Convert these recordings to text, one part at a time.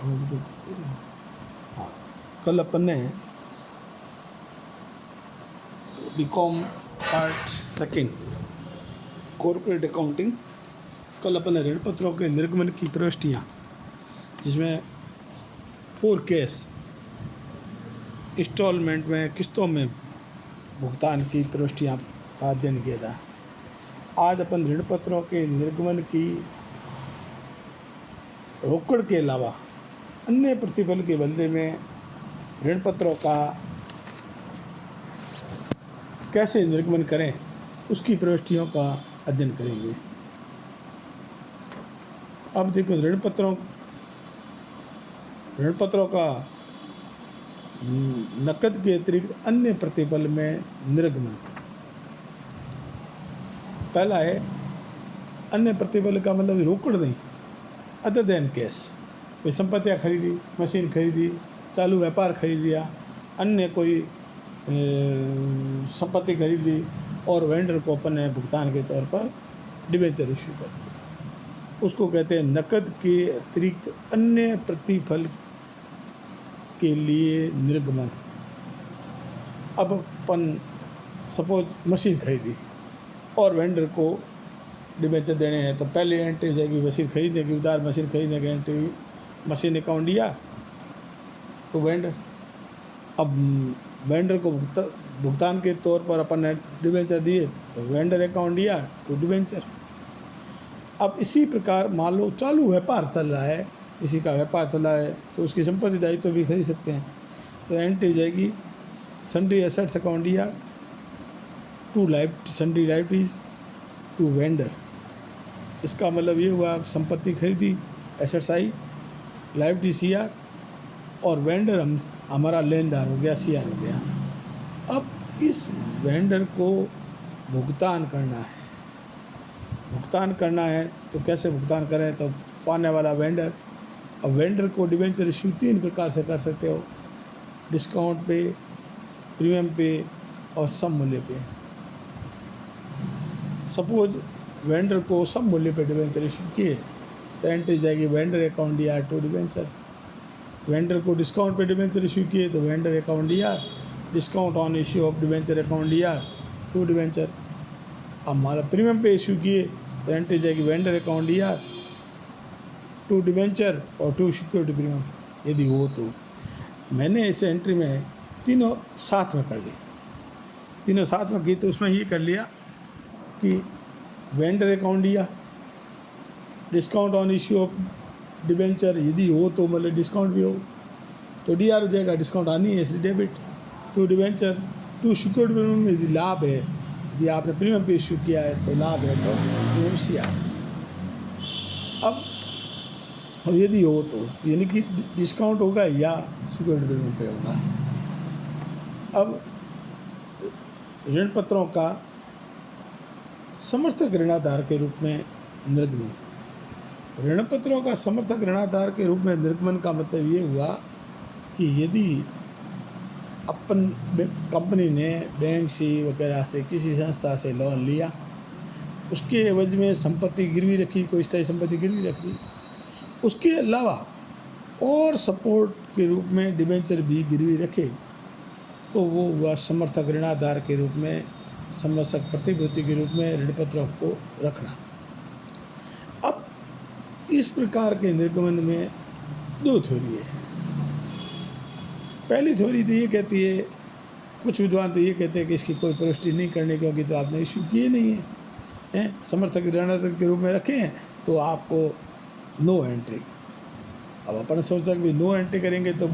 हाँ, कल अपन ने BCom part second corporate accounting, कल अपन ने ऋण पत्रों के निर्गमन की प्रविष्टियाँ, जिसमें 4 केस इंस्टॉलमेंट में किस्तों में भुगतान की प्रविष्टियाँ का अध्ययन किया था। आज अपन ऋण पत्रों के निर्गमन की रोकड़ के अलावा अन्य प्रतिफल के बदले में ऋण पत्रों का कैसे निर्गमन करें उसकी प्रविष्टियों का अध्ययन करेंगे। अब देखो, ऋण पत्रों का नकद के अतिरिक्त अन्य प्रतिफल में निर्गमन। पहला है अन्य प्रतिफल का मतलब रोकड़ नहीं, अदर देन कैश। कोई संपत्तियाँ खरीदी, मशीन खरीदी, चालू व्यापार खरीद लिया, अन्य कोई संपत्ति खरीदी और वेंडर को अपन ने भुगतान के तौर पर डिबेंचर इश्यू कर दिया, उसको कहते हैं नकद के अतिरिक्त अन्य प्रतिफल के लिए निर्गमन। अब अपन सपोज मशीन खरीदी और वेंडर को डिबेंचर देने हैं, तो पहले एंट्री हो जाएगी मशीन खरीदने की, उधार मशीन खरीदने की एंट्री, मशीन अकाउंट दिया तो वेंडर। अब वेंडर को भुगतान के तौर पर अपन ने डिबेंचर दिए तो वेंडर अकाउंट दिया तो डिबेंचर। अब इसी प्रकार मान लो चालू व्यापार चल रहा है, किसी का व्यापार चला है तो उसकी संपत्ति दायित्व तो भी खरीद सकते हैं, तो एंट्री हो जाएगी सन्ड्री एसेट्स अकाउंट दिया to sundry liabilities to vendor. इसका मतलब ये हुआ संपत्ति खरीदी, एसेट्स आई, लाइबिलिटी सीआर और वेंडर हमारा लेनदार हो गया, सीआर हो गया। अब इस वेंडर को भुगतान करना है तो कैसे भुगतान करें, तो पाने वाला वेंडर। अब वेंडर को डिबेंचर इशू 3 प्रकार से कर सकते हो, डिस्काउंट पे, प्रीमियम पे और सम मूल्य पे। सपोज वेंडर को सम मूल्य पे डिबेंचर इशू किए तो एंट्री जाएगी vendor account DR to debenture. Vendor को डिस्काउंट पे डिबेंचर इशू किए तो vendor account DR, discount on issue of debenture account DR to debenture. अब हमारा प्रीमियम पे इशू किए तो एंट्री जाएगी vendor account DR to debenture और टू सिक्योरिटी प्रीमियम यदि हो तो। मैंने इस एंट्री में तीनों साथ में कर ली, तीनों साथ में की, तो उसमें ये कर लिया कि वेंडर अकाउंट दिया, discount on issue of debenture यदि हो तो, मतलब डिस्काउंट भी हो तो डीआर हो जाएगा, डिस्काउंट आनी है इसलिए debit to debenture to security premium यदि लाभ है, यदि आपने प्रीमियम पे इश्यू किया है तो लाभ है तो प्रीमियम सीआर। अब यदि हो तो यानी कि डिस्काउंट होगा या सिक्योरिटी प्रीमियम पे होगा। अब ऋण पत्रों का समर्थक ऋणाधार के रूप में निर्गमन। ऋण पत्रों का समर्थक ऋणाधार के रूप में निर्गमन का मतलब ये हुआ कि यदि अपन कंपनी ने बैंक से वगैरह से किसी संस्था से लोन लिया, उसके एवज में संपत्ति गिरवी रखी, कोई स्थायी संपत्ति गिरवी रख दी, उसके अलावा और सपोर्ट के रूप में डिबेंचर भी गिरवी रखे, तो वो हुआ समर्थक ऋणाधार के रूप में, समर्थक प्रतिभूति के रूप में ऋण पत्रों को रखना। अब इस प्रकार के निर्गमन में 2 थ्योरी है। पहली थ्योरी तो ये कहती है, कुछ विद्वान तो ये कहते हैं कि इसकी कोई प्रविष्टि नहीं करने, क्योंकि तो आपने इशू किए नहीं है, समर्थक ऋणाधार के रूप में रखे हैं तो आपको नो एंट्री। अब अपन सोचा कि नो एंट्री करेंगे तो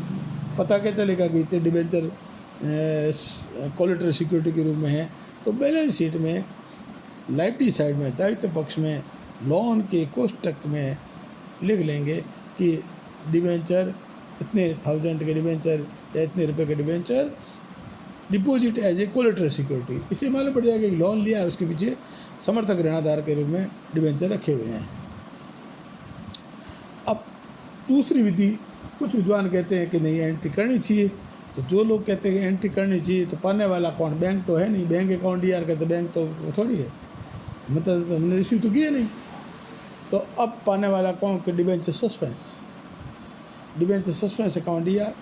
पता क्या चलेगा कि इतने डिबेंचर कोलेटरल सिक्योरिटी के रूप में है, तो बैलेंस शीट में लाइबिलिटी साइड में दायित्व पक्ष में लोन के कोष्टक में लिख लेंगे कि डिबेंचर इतने 1000 के डिबेंचर या इतने रुपए के debenture deposit as a collateral security. इससे मालूम पड़ जाएगा कि लोन लिया है, उसके पीछे समर्थक ऋणाधार के रूप में डिबेंचर रखे हुए हैं। अब दूसरी विधि, कुछ विद्वान कहते हैं कि नहीं एंट्री करनी चाहिए, तो जो लोग कहते हैं एंट्री करनी चाहिए तो पाने वाला अकाउंट बैंक तो है नहीं, बैंक अकाउंट डीआर का तो बैंक तो थोड़ी है, मतलब हमने इश्यू तो किया नहीं, तो अब पाने वाला अकाउंट के debenture suspense. Debenture suspense account D R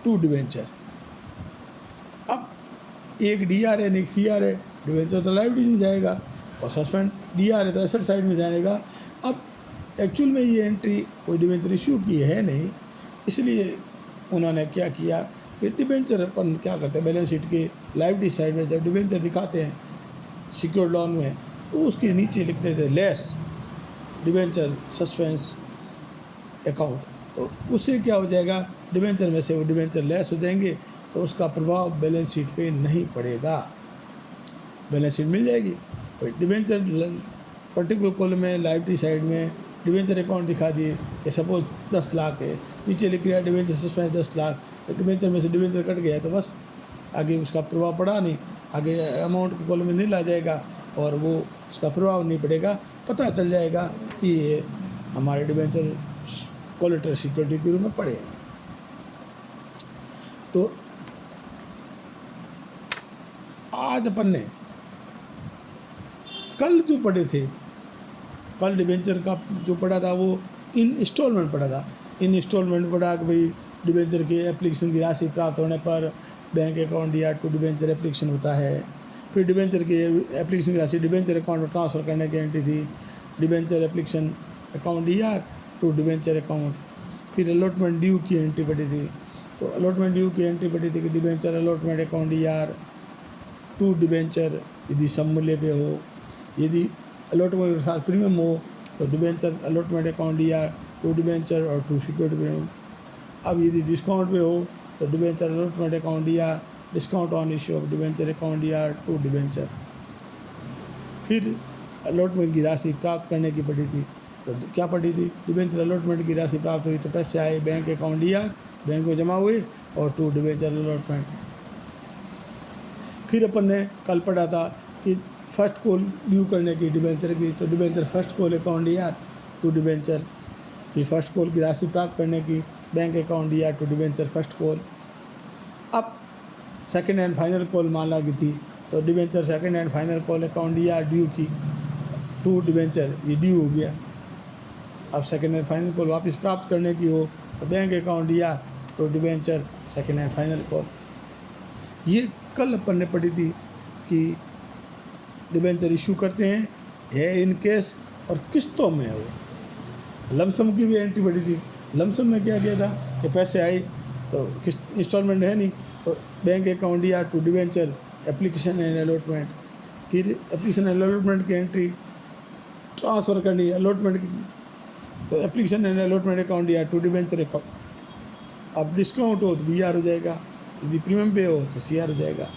to debenture. अब एक डी आर है एक सी आर है, डिबेंचर तो लाइबिलिटीज में जाएगा और सस्पेंड डी आर है तो एसेट साइड में जाएगा। अब एक्चुअल में ये एंट्री कोई डिबेंचर इशू की है नहीं, इसलिए उन्होंने क्या किया कि डिबेंचर अपन क्या करते हैं बैलेंस शीट के लाइबिलिटी साइड में जब डिबेंचर दिखाते हैं सिक्योर्ड लोन में तो उसके नीचे लिख देते हैं लेस डिबेंचर सस्पेंस अकाउंट, तो उससे क्या हो जाएगा डिबेंचर में से वो डिबेंचर लेस हो जाएंगे तो उसका प्रभाव बैलेंस शीट पे नहीं पड़ेगा, बैलेंस शीट मिल जाएगी। डिबेंचर पर्टिकुलर कॉलम में लाइबिलिटी साइड में डिबेंचर अकाउंट दिखा दिए कि सपोज 10 लाख है, नीचे लिख दिया डिबेंचर सस्पेंस 10 लाख, तो डिबेंचर में से डिबेंचर कट गया तो बस आगे उसका प्रभाव पड़ा नहीं, आगे अमाउंट के कॉलम में नहीं ला जाएगा और वो उसका प्रभाव नहीं पड़ेगा, पता चल जाएगा कि ये हमारे डिबेंचर कोलेटरल सिक्योरिटी के रूप में पड़े हैं। तो आज अपन ने कल जो पढ़े थे, कल डिबेंचर का जो पढ़ा था वो इन इंस्टॉलमेंट पढ़ा था। इन इंस्टॉलमेंट पढ़ा कि भाई डिबेंचर के एप्लीकेशन की राशि प्राप्त होने पर बैंक अकाउंट या टू डिबेंचर एप्लीकेशन होता है। फिर डिबेंचर की एप्लीकेशन की राशि डिबेंचर अकाउंट में ट्रांसफ़र करने की एंट्री थी, debenture application account D R to debenture account. फिर अलॉटमेंट ड्यू की एंट्री पड़ी थी, तो अलॉटमेंट ड्यू की एंट्री पड़ी थी कि debenture allotment account D R to debenture यदि सममूल्य पे हो, यदि अलॉटमेंट के साथ प्रीमियम हो तो debenture allotment account D R to debenture और टू सिक्योरिटी प्रीमियम। अब यदि डिस्काउंट पे हो तो debenture allotment account D R discount on issue of debenture account D R to debenture. फिर अलॉटमेंट की राशि प्राप्त करने की पड़ी थी, तो क्या पड़ी थी डिबेंचर अलॉटमेंट की राशि प्राप्त हुई तो पैसे आए bank account D are, bank में जमा हुए और टू डिबेंचर अलॉटमेंट। फिर अपन ने कल पढ़ा था कि फर्स्ट कॉल ड्यू करने की डिबेंचर की, तो debenture first call account D R to debenture. फिर फर्स्ट कॉल की राशि प्राप्त करने की bank account D R to debenture first call. अब सेकंड एंड फाइनल कॉल मान ली थी, तो debenture second and final call account D R due की टू डिबेंचर, ये ड्यू हो गया। अब सेकंड एंड फाइनल कॉल वापस प्राप्त करने की हो तो bank account D R to debenture second and final call. ये कल अपन ने पढ़ी थी कि डिबेंचर इशू करते हैं है इन केस और किस्तों में है वो। लमसम की भी एंट्री पड़ी थी, लमसम में क्या किया था कि पैसे आए तो किस्त इंस्टॉलमेंट है नहीं तो bank account D R to debenture application and allotment. फिर एप्लीकेशन एंड अलॉटमेंट की एंट्री ट्रांसफ़र करनी अलॉटमेंट की, तो application and allotment account D R to debenture account. अब डिस्काउंट हो तो बी आर हो जाएगा, यदि प्रीमियम पे हो तो सी आर हो जाएगा।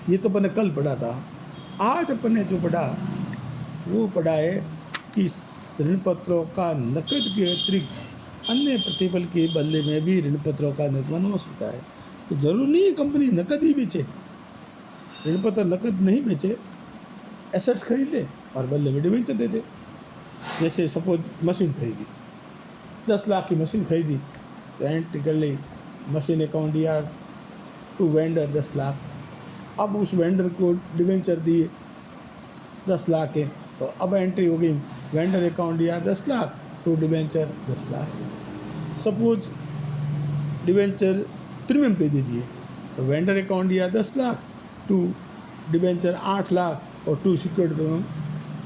ये तो अपन ने कल पढ़ा था। आज अपन ने जो पढ़ा वो पढ़ा है कि ऋण पत्रों का नकद के अतिरिक्त अन्य प्रतिफल के बदले में भी ऋण पत्रों का निर्माण हो सकता है। तो जरूरी नहीं है कंपनी नकद ही बेचे, ऋण पत्र नकद नहीं बेचे, एसेट्स खरीद ले और बदले में डिबेंचर दे दे। जैसे सपोज मशीन खरीदी, 10 लाख की मशीन खरीदी तो एंट्री कर ली machine account D R to vendor 10 lakh. अब उस वेंडर को डिबेंचर दिए 10 लाख के, तो अब एंट्री हो गई vendor account D R 10 lakh to debenture 10 lakh. Suppose debenture premium पे दे दिए तो vendor account D R 10 lakh to debenture 8 lakh और टू सिक्योर्ड प्रीमियम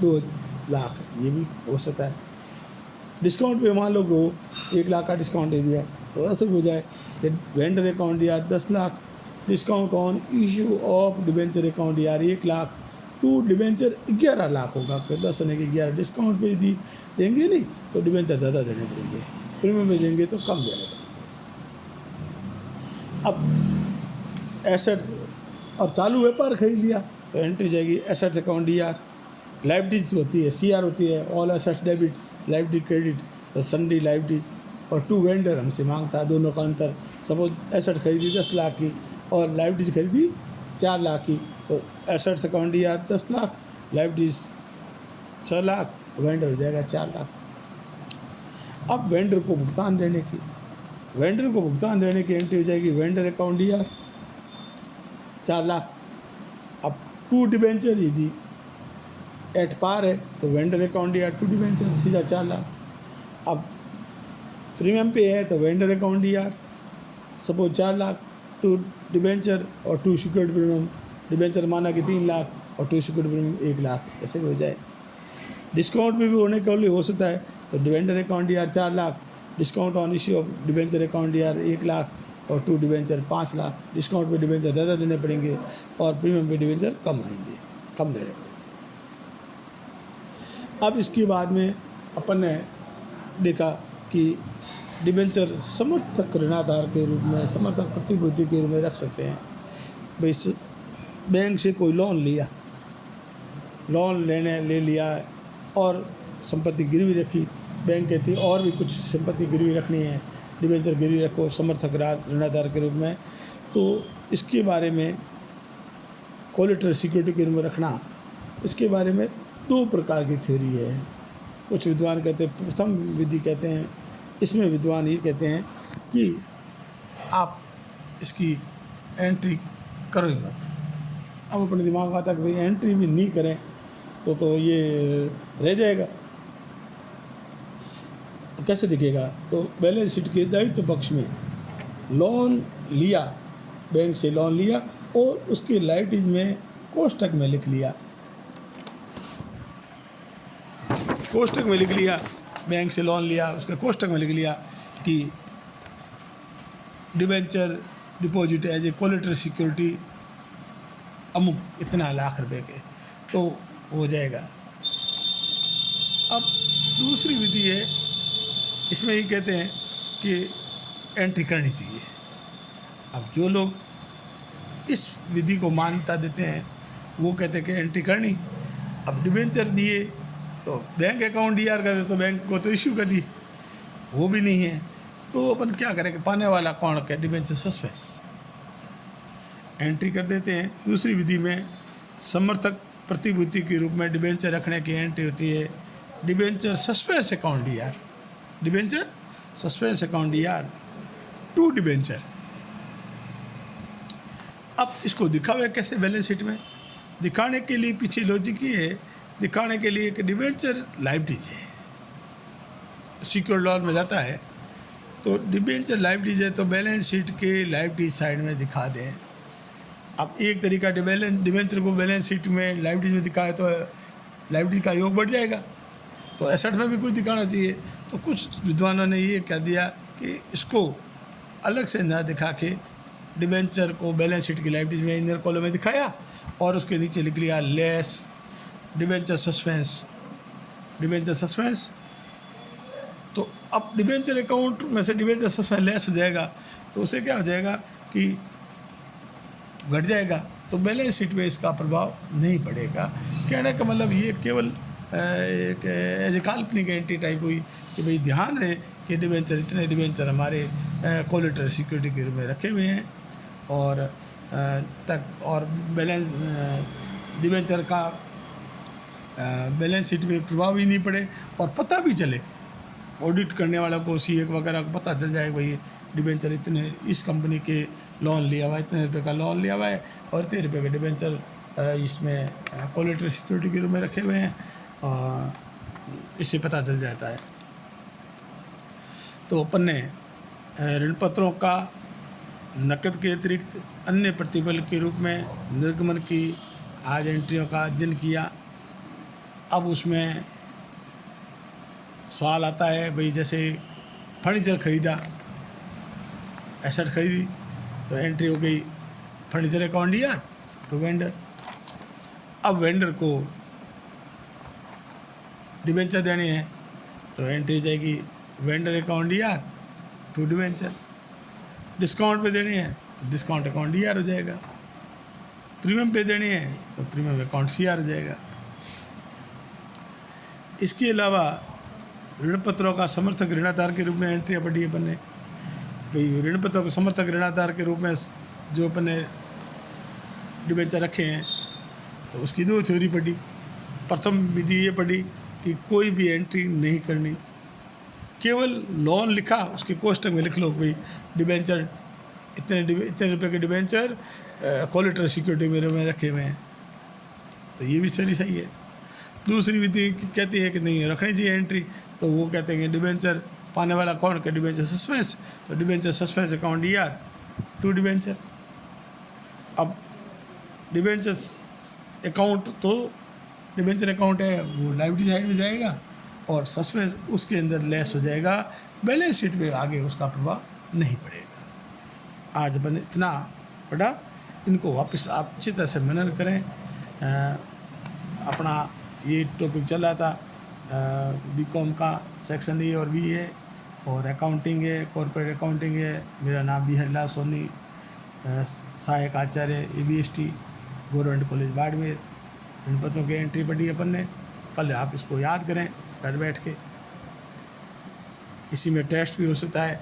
2 लाख, ये भी हो सकता है। डिस्काउंट पे मान लो को 1 लाख का डिस्काउंट दे दिया तो ऐसे भी हो जाए कि vendor account D R 10 lakh discount on issue of debenture account D R 1 lakh to debenture 11 lakh होगा। 10 ने कि 11 डिस्काउंट पे दी देंगे नहीं तो डिबेंचर ज़्यादा देने पड़ेंगे, प्रीमियम में देंगे तो कम देने पड़ेंगे। अब एसेट और चालू व्यापार खरीद लिया तो एंट्री जाएगी assets account D are. Liabilities होती है सी आर होती है all assets debit liability credit, तो सन्डी लाइबिलिटीज और टू वेंडर हमसे मांगता है, दोनों का अंतर। सपोज एसेट खरीदी 10 लाख की और लाइबिलिटीज खरीदी 4 लाख की, तो assets account D R 10 lakh, liabilities 6 lakh, vendor हो जाएगा 4 लाख। अब वेंडर को भुगतान देने की एंट्री हो जाएगी vendor account D R 4 lakh. अब टू डिबेंचर यदि एट पार है तो vendor account D R to debenture सीधा 4 लाख। अब प्रीमियम पे है तो vendor account DR, suppose 4 lakh to debenture और टू सिक्योर्ड प्रीमियम, डिबेंचर माना कि 3 लाख और टू सिक्योर्ड प्रीमियम 1 लाख, ऐसे भी हो जाए। डिस्काउंट में भी होने का लिए हो सकता है, तो vendor account DR 4 lakh, discount on issue of debenture account DR 1 lakh और टू डिबेंचर 5 लाख। डिस्काउंट पे डिबेंचर ज़्यादा देने पड़ेंगे और प्रीमियम पे डिबेंचर कम आएंगे, कम देने पड़ेंगे। अब इसके बाद में अपन ने देखा कि डिबेंचर समर्थक ऋणाधार के रूप में, समर्थक प्रतिभूति के रूप में रख सकते हैं। भाई बैंक से कोई लोन लिया, लोन ले लिया और संपत्ति गिरवी रखी, बैंक कहती और भी कुछ संपत्ति गिरवी रखनी है, डिबेंचर गिरवी रखो समर्थक ऋणाधार के रूप में। तो इसके बारे में कोलेटरल सिक्योरिटी के रूप में रखना, इसके बारे में 2 प्रकार की थ्योरी है। कुछ विद्वान कहते हैं, प्रथम विधि कहते हैं, इसमें विद्वान ये कहते हैं कि आप इसकी एंट्री करो ही मत। अब अपने दिमाग में आता है कि भाई एंट्री भी नहीं करें तो ये रह जाएगा, तो कैसे दिखेगा? तो बैलेंस शीट के दायित्व पक्ष में लोन लिया, बैंक से लोन लिया और उसकी लाइबिलिटीज में कोष्ठक में लिख लिया, कोष्ठक में लिख लिया, बैंक से लोन लिया उसके कोष्ठक में लिख लिया कि debenture deposit as a collateral security अमुक इतना लाख रुपए के, तो हो जाएगा। अब दूसरी विधि है, इसमें ये कहते हैं कि एंट्री करनी चाहिए। अब जो लोग इस विधि को मान्यता देते हैं वो कहते हैं कि एंट्री करनी। अब डिबेंचर दिए तो बैंक अकाउंट DR कर दे, तो बैंक को तो इश्यू कर दी, वो भी नहीं है, तो अपन क्या करेंगे? पाने वाला कौन है? डिबेंचर सस्पेंस, एंट्री कर देते हैं। दूसरी विधि में समर्थक प्रतिभूति के रूप में डिबेंचर रखने की एंट्री होती है debenture suspense account DR, debenture suspense account DR to debenture. अब इसको दिखा हुआ कैसे बैलेंस शीट में? दिखाने के लिए पीछे लॉजिक ये है, दिखाने के लिए कि डिबेंचर लाइबिलिटीज है, सिक्योर लोन में जाता है तो डिबेंचर लाइबिलिटीज है, तो बैलेंस शीट के लाइबिलिटीज साइड में दिखा दें। अब एक तरीका डिबेंचर को बैलेंस शीट में लाइबिलिटीज में दिखाए तो लाइबिलिटीज का योग बढ़ जाएगा, तो एसेट में भी कुछ दिखाना चाहिए। तो कुछ विद्वानों ने ये कह दिया कि इसको अलग से ना दिखा के डिबेंचर को बैलेंस शीट की लाइबिलिटीज में इनर कॉलम में दिखाया और उसके नीचे लिख लिया less debenture suspense, debenture suspense. तो अब डिबेंचर अकाउंट में से डिबेंचर सस्पेंस लेस हो जाएगा, तो उसे क्या हो जाएगा कि घट जाएगा, तो बैलेंस शीट में इसका प्रभाव नहीं पड़ेगा। कहने का मतलब ये केवल एक एज ए काल्पनिक एंट्री टाइप हुई कि भाई ध्यान रहे कि डिबेंचर, इतने डिबेंचर हमारे कोलेटरल सिक्योरिटी के रूप में रखे हुए हैं और और बैलेंस डिबेंचर का बैलेंस शीट में प्रभाव ही नहीं पड़े और पता भी चले ऑडिट करने वाला को, CA वगैरह को पता चल जाए भाई डिबेंचर इतने इस कंपनी के लोन लिया हुआ है, इतने रुपये का लोन लिया हुआ है और इतने रुपये के डिबेंचर इसमें कोलेटरल सिक्योरिटी के रूप में रखे हुए हैं, इससे पता चल जाता है। तो अपन ने ऋण पत्रों का नकद के अतिरिक्त अन्य प्रतिफल के रूप में निर्गमन की आज एंट्रियों का अध्ययन किया। अब उसमें सवाल आता है भाई जैसे फर्नीचर खरीदा, एसेट खरीदी, तो एंट्री हो गई furniture account DR to vendor. अब वेंडर को डिबेंचर देने हैं तो एंट्री हो जाएगी vendor account DR to debenture. Discount पे देने हैं तो डिस्काउंट अकाउंट DR हो जाएगा। प्रीमियम पे देने हैं तो प्रीमियम अकाउंट CR हो जाएगा। इसके अलावा ऋण पत्रों का समर्थक ऋणाधार के रूप में एंट्री पड़ी अपन ने। भाई ऋण पत्रों के समर्थक ऋणाधार के रूप में जो अपन ने डिबेंचर रखे हैं तो उसकी 2 थ्योरी पड़ी। प्रथम विधि ये पड़ी कि कोई भी एंट्री नहीं करनी, केवल लोन लिखा उसके कोष्टक में लिख लो भाई डिबेंचर इतने रुपए के डिबेंचर कोलेटरल सिक्योरिटी मेरे में रखे हुए हैं, तो ये भी सही है। दूसरी विधि कहती है कि नहीं रखनी चाहिए एंट्री, तो वो कहते हैं कि डिबेंचर पाने वाला कौन के डिबेंचर सस्पेंस, तो debenture suspense account ER to debenture. अब डिबेंचर अकाउंट तो डिबेंचर अकाउंट है वो लाइबिलिटी साइड में जाएगा और सस्पेंस उसके अंदर लेस हो जाएगा, बैलेंस शीट में आगे उसका प्रभाव नहीं पड़ेगा। आज अपन इतना पढ़ा, इनको वापस आप अच्छी तरह से मनन करें। अपना ये टॉपिक चल रहा था बीकॉम का सेक्शन ए और बी है और अकाउंटिंग है, कॉर्पोरेट अकाउंटिंग है। मेरा नाम बी हरिलाल सोनी, सहायक आचार्य ABST गवर्नमेंट कॉलेज बाड़मेर। इन पत्रों की एंट्री पढ़ी अपन ने, कल आप इसको याद करें घर बैठ के। इसी में टेस्ट भी हो सकता है।